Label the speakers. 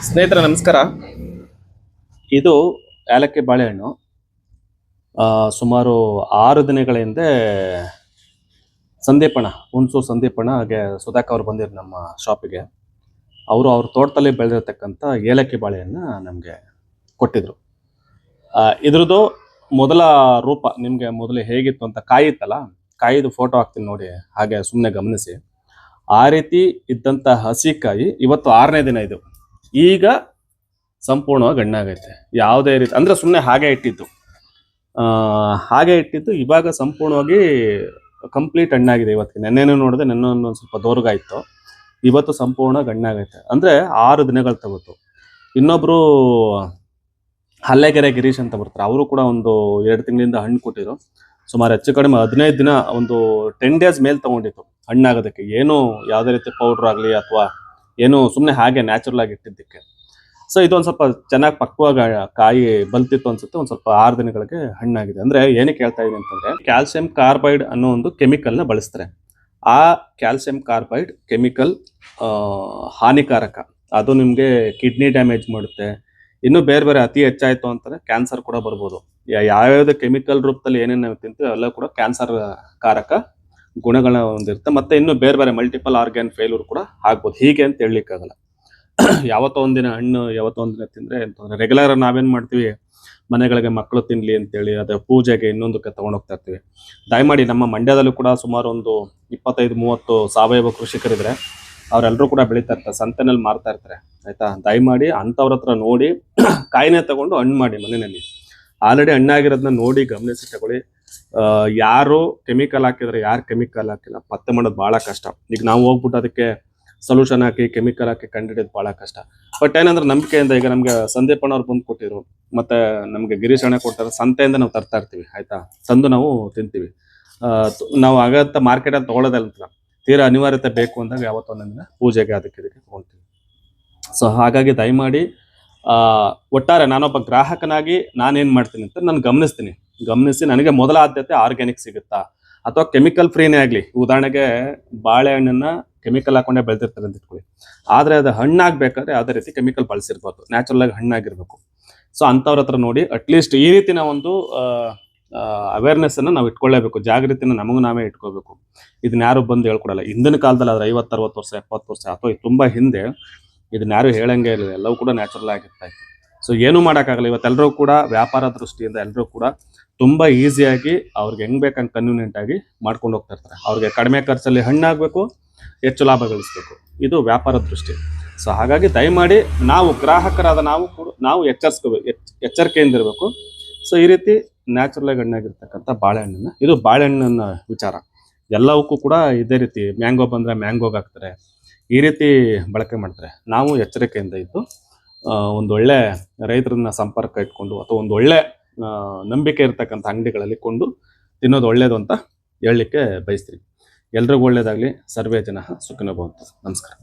Speaker 1: ಸ್ನೇಹಿತರೆ ನಮಸ್ಕಾರ. ಇದು ಏಲಕ್ಕಿ ಬಾಳೆಹಣ್ಣು. ಸುಮಾರು 6 ದಿನಗಳ ಹಿಂದೆ ಸಂದೀಪಣ್ಣ, ಹುಣಸೂರು ಸಂದೀಪಣ್ಣ ಹಾಗೆ ಸುಧಾಕ್ ಅವರು ಬಂದಿದ್ರು ನಮ್ಮ ಶಾಪಿಗೆ. ಅವ್ರ ತೋಟದಲ್ಲಿ ಬೆಳೆದಿರ್ತಕ್ಕಂಥ ಏಲಕ್ಕಿ ಬಾಳೆಹಣ್ಣ ನಮಗೆ ಕೊಟ್ಟಿದ್ರು. ಇದ್ರದ್ದು ಮೊದಲ ರೂಪ ನಿಮಗೆ ಮೊದಲು ಹೇಗಿತ್ತು ಅಂತ ಕಾಯಿತ್ತಲ್ಲ, ಕಾಯಿದು ಫೋಟೋ ಹಾಕ್ತೀನಿ ನೋಡಿ, ಹಾಗೆ ಸುಮ್ಮನೆ ಗಮನಿಸಿ. ಆ ರೀತಿ ಇದ್ದಂಥ ಹಸಿಕಾಯಿ ಇವತ್ತು 6ನೇ ದಿನ ಇದು. ಈಗ ಸಂಪೂರ್ಣವಾಗಿ ಹಣ್ಣಾಗೈತೆ. ಯಾವುದೇ ರೀತಿ ಅಂದರೆ ಸುಮ್ಮನೆ ಹಾಗೆ ಇಟ್ಟಿದ್ದು ಇವಾಗ ಸಂಪೂರ್ಣವಾಗಿ ಕಂಪ್ಲೀಟ್ ಹಣ್ಣಾಗಿದೆ. ಇವತ್ತಿಗೆ ನೆನ್ನೆನೂ ನೋಡಿದೆ, ನೆನ್ನೆ ಒಂದು ಸ್ವಲ್ಪ ದೋರ್ಗಾಯಿತು. ಇವತ್ತು ಸಂಪೂರ್ಣ ಹಣ್ಣಾಗೈತೆ. ಅಂದರೆ 6 ದಿನಗಳು ತಗೋತು. ಇನ್ನೊಬ್ರು ಹಲ್ಲೆಗೆರೆ ಗಿರೀಶ್ ಅಂತ ಬರ್ತಾರೆ, ಅವರು ಕೂಡ ಒಂದು 2 ತಿಂಗಳಿಂದ ಹಣ್ಣು ಕೊಟ್ಟಿದ್ರು. ಸುಮಾರು ಹೆಚ್ಚು ಕಡಿಮೆ 15 ದಿನ, ಒಂದು 10 ಡೇಸ್ ಮೇಲೆ ತಗೊಂಡಿತ್ತು ಹಣ್ಣಾಗೋದಕ್ಕೆ. ಏನು ಯಾವುದೇ ರೀತಿ ಪೌಡ್ರ್ ಆಗಲಿ ಅಥವಾ ಏನು ಸುಮ್ಮನೆ ಹಾಗೆ ನ್ಯಾಚುರಲ್ ಆಗಿ ಇಟ್ಟಿದ್ದಕ್ಕೆ. ಸೊ ಇದೊಂದು ಸ್ವಲ್ಪ ಚೆನ್ನಾಗಿ ಪಕ್ವಾಗ ಕಾಯಿ ಬಲ್ತಿತ್ತು ಅನ್ಸುತ್ತೆ. ಒಂದು ಸ್ವಲ್ಪ 6 ದಿನಗಳಿಗೆ ಹಣ್ಣಾಗಿದೆ. ಅಂದರೆ ಏನಕ್ಕೆ ಹೇಳ್ತಾ ಇದೀನಿ ಅಂತಂದರೆ, ಕ್ಯಾಲ್ಸಿಯಂ ಕಾರ್ಬೈಡ್ ಅನ್ನೋ ಒಂದು ಕೆಮಿಕಲ್ನ ಬಳಸ್ತಾರೆ. ಆ ಕ್ಯಾಲ್ಸಿಯಂ ಕಾರ್ಬೈಡ್ ಕೆಮಿಕಲ್ ಹಾನಿಕಾರಕ. ಅದು ನಿಮಗೆ ಕಿಡ್ನಿ ಡ್ಯಾಮೇಜ್ ಮಾಡುತ್ತೆ. ಇನ್ನು ಬೇರೆ ಬೇರೆ ಅತಿ ಹೆಚ್ಚಾಯಿತು ಅಂತಂದರೆ ಕ್ಯಾನ್ಸರ್ ಕೂಡ ಬರ್ಬೋದು. ಯಾವ್ಯಾವುದೇ ಕೆಮಿಕಲ್ ರೂಪದಲ್ಲಿ ಏನೇನು ನಾವು ತಿಂತೀವಿ ಎಲ್ಲ ಕೂಡ ಕ್ಯಾನ್ಸರ್ ಕಾರಕ ಗುಣಗಳನ್ನ ಹೊಂದಿರುತ್ತೆ. ಮತ್ತು ಇನ್ನು ಬೇರೆ ಬೇರೆ ಮಲ್ಟಿಪಲ್ ಆರ್ಗ್ಯಾನ್ ಫೇಲ್ಯೂರ್ ಕೂಡ ಆಗ್ಬೋದು. ಹೀಗೆ ಅಂತ ಹೇಳಲಿಕ್ಕಾಗಲ್ಲ. ಯಾವತ್ತೋ ಒಂದಿನ ಹಣ್ಣು ಯಾವತ್ತೋ ಒಂದಿನ ತಿಂದರೆ ಅಂತಂದರೆ, ರೆಗ್ಯುಲರ್ ನಾವೇನು ಮಾಡ್ತೀವಿ, ಮನೆಗಳಿಗೆ ಮಕ್ಕಳು ತಿನ್ನಲಿ ಅಂತೇಳಿ ಅದೇ ಪೂಜೆಗೆ ಇನ್ನೊಂದಕ್ಕೆ ತೊಗೊಂಡೋಗ್ತಾ ಇರ್ತೀವಿ. ದಯಮಾಡಿ ನಮ್ಮ ಮಂಡ್ಯದಲ್ಲೂ ಕೂಡ ಸುಮಾರು ಒಂದು 25-30 ಸಾವಯವ ಕೃಷಿಕರಿದ್ರೆ, ಅವರೆಲ್ಲರೂ ಕೂಡ ಬೆಳೀತಾ ಇರ್ತಾರೆ, ಸಂತೆನಲ್ಲಿ ಮಾರ್ತಾ ಇರ್ತಾರೆ. ಆಯಿತಾ, ದಯಮಾಡಿ ಅಂಥವ್ರ ಹತ್ರ ನೋಡಿ ಕಾಯಿನೇ ತಗೊಂಡು ಹಣ್ಣು ಮಾಡಿ ಮನೆಯಲ್ಲಿ. ಆಲ್ರೆಡಿ ಹಣ್ಣಾಗಿರೋದನ್ನ ನೋಡಿ ಗಮನಿಸಿ ತಗೊಳ್ಳಿ. ಯಾರು ಕೆಮಿಕಲ್ ಹಾಕಿದ್ರೆ ಯಾರು ಕೆಮಿಕಲ್ ಹಾಕಿಲ್ಲ ಪತ್ತೆ ಮಾಡೋದು ಭಾಳ ಕಷ್ಟ. ಈಗ ನಾವು ಹೋಗ್ಬಿಟ್ಟು ಅದಕ್ಕೆ ಸೊಲ್ಯೂಷನ್ ಹಾಕಿ ಕೆಮಿಕಲ್ ಹಾಕಿ ಕಂಡುಹಿಡಿಯೋದು ಭಾಳ ಕಷ್ಟ. ಬಟ್ ಏನಂದ್ರೆ ನಂಬಿಕೆಯಿಂದ ಈಗ ನಮಗೆ ಸಂದೀಪಣ್ಣವ್ರು ಬಂದು ಕೊಟ್ಟಿದ್ರು, ಮತ್ತು ನಮಗೆ ಗಿರೀಶ್ ಅಣ್ಣ ಕೊಡ್ತಾರೆ. ಸಂತೆಯಿಂದ ನಾವು ತರ್ತಾ ಇರ್ತೀವಿ, ಆಯಿತಾ, ತಂದು ನಾವು ತಿಂತೀವಿ. ನಾವು ಆಗತ್ತ ಮಾರ್ಕೆಟಲ್ಲಿ ತೊಗೊಳ್ಳೋದಲ್ಲ, ತೀರಾ ಅನಿವಾರ್ಯತೆ ಬೇಕು ಅಂದಾಗ ಯಾವತ್ತೊಂದಿನ ಪೂಜೆಗೆ ಅದಕ್ಕೆ ಇದಕ್ಕೆ ತೊಗೊಳ್ತೀವಿ. ಸೊ ಹಾಗಾಗಿ ದಯಮಾಡಿ ಒಟ್ಟಾರೆ ನಾನೊಬ್ಬ ಗ್ರಾಹಕನಾಗಿ ನಾನೇನು ಮಾಡ್ತೀನಿ ಅಂತ ನಾನು ಗಮನಿಸಿ ನನಗೆ ಮೊದಲ ಆದ್ಯತೆ ಆರ್ಗ್ಯಾನಿಕ್ ಸಿಗುತ್ತಾ ಅಥವಾ ಕೆಮಿಕಲ್ ಫ್ರೀನೇ ಆಗಲಿ. ಉದಾಹರಣೆಗೆ ಬಾಳೆಹಣ್ಣನ್ನು ಕೆಮಿಕಲ್ ಹಾಕೊಂಡೇ ಬೆಳೆದಿರ್ತಾರೆ ಅಂತ ಇಟ್ಕೊಳ್ಳಿ, ಆದರೆ ಅದು ಹಣ್ಣಾಗಬೇಕಾದ್ರೆ ಯಾವುದೇ ರೀತಿ ಕೆಮಿಕಲ್ ಬಳಸಿರ್ಬಾರ್ದು, ನ್ಯಾಚುರಲ್ ಆಗಿ ಹಣ್ಣಾಗಿರ್ಬೇಕು. ಸೊ ಅಂಥವ್ರ ಹತ್ರ ನೋಡಿ ಅಟ್ಲೀಸ್ಟ್ ಈ ರೀತಿನ ಒಂದು ಅವೇರ್ನೆಸ್ಸನ್ನು ನಾವು ಇಟ್ಕೊಳ್ಳೇಬೇಕು. ಜಾಗೃತಿನ ನಮಗೂ ನಾವೇ ಇಟ್ಕೋಬೇಕು. ಇದನ್ನ ಯಾರು ಬಂದು ಹೇಳ್ಕೊಡಲ್ಲ. ಹಿಂದಿನ ಕಾಲದಲ್ಲಿ ಆದರೆ 50-60 ವರ್ಷ 70 ವರ್ಷ ಅಥವಾ ತುಂಬ ಹಿಂದೆ ಇದನ್ನ ಯಾರು ಹೇಳಂಗೆ ಇಲ್ಲ, ಎಲ್ಲವೂ ಕೂಡ ನ್ಯಾಚುರಲ್ ಆಗಿರ್ತಾ ಇತ್ತು. ಸೊ ಏನೂ ಮಾಡೋಕ್ಕಾಗಲ್ಲ. ಇವತ್ತೆಲ್ಲರೂ ಕೂಡ ವ್ಯಾಪಾರ ದೃಷ್ಟಿಯಿಂದ ಎಲ್ಲರೂ ಕೂಡ ತುಂಬ ಈಸಿಯಾಗಿ ಅವ್ರಿಗೆ ಹೆಂಗೆ ಬೇಕಂಗೆ ಕನ್ವೀನಿಯೆಂಟ್ ಆಗಿ ಮಾಡ್ಕೊಂಡು ಹೋಗ್ತಾ ಇರ್ತಾರೆ. ಅವ್ರಿಗೆ ಕಡಿಮೆ ಖರ್ಚಲ್ಲಿ ಹಣ್ಣಾಗಬೇಕು, ಹೆಚ್ಚು ಲಾಭ ಗಳಿಸ್ಬೇಕು, ಇದು ವ್ಯಾಪಾರ ದೃಷ್ಟಿ. ಸೊ ಹಾಗಾಗಿ ದಯಮಾಡಿ ನಾವು ಗ್ರಾಹಕರಾದ ನಾವು ಎಚ್ಚರಿಕೆಯಿಂದ ಇರಬೇಕು. ಸೊ ಈ ರೀತಿ ನ್ಯಾಚುರಲ್ ಆಗಿ ಹಣ್ಣಾಗಿರ್ತಕ್ಕಂಥ ಬಾಳೆಹಣ್ಣನ್ನು, ಇದು ಬಾಳೆಹಣ್ಣನ್ನ ವಿಚಾರ. ಎಲ್ಲವಕ್ಕೂ ಕೂಡ ಇದೇ ರೀತಿ ಮ್ಯಾಂಗೋ ಬಂದರೆ ಮ್ಯಾಂಗೋಗೆ ಹಾಕ್ತಾರೆ, ಈ ರೀತಿ ಬಳಕೆ ಮಾಡ್ತಾರೆ. ನಾವು ಎಚ್ಚರಿಕೆಯಿಂದ ಇದ್ದು ಒಂದೊಳ್ಳೆ ರೈತರನ್ನ ಸಂಪರ್ಕ ಇಟ್ಕೊಂಡು ಅಥವಾ ಒಂದೊಳ್ಳೆ ನಂಬಿಕೆ ಇರ್ತಕ್ಕಂಥ ಅಂಗಡಿಗಳಲ್ಲಿ ಕೊಂಡು ತಿನ್ನೋದು ಒಳ್ಳೆಯದು ಅಂತ ಹೇಳಲಿಕ್ಕೆ ಬಯಸ್ತೀನಿ. ಎಲ್ರಿಗೂ ಒಳ್ಳೆಯದಾಗಲಿ. ಸರ್ವೇ ಜನಃ ಸುಖಿನೋ ಭವಂತು. ನಮಸ್ಕಾರ.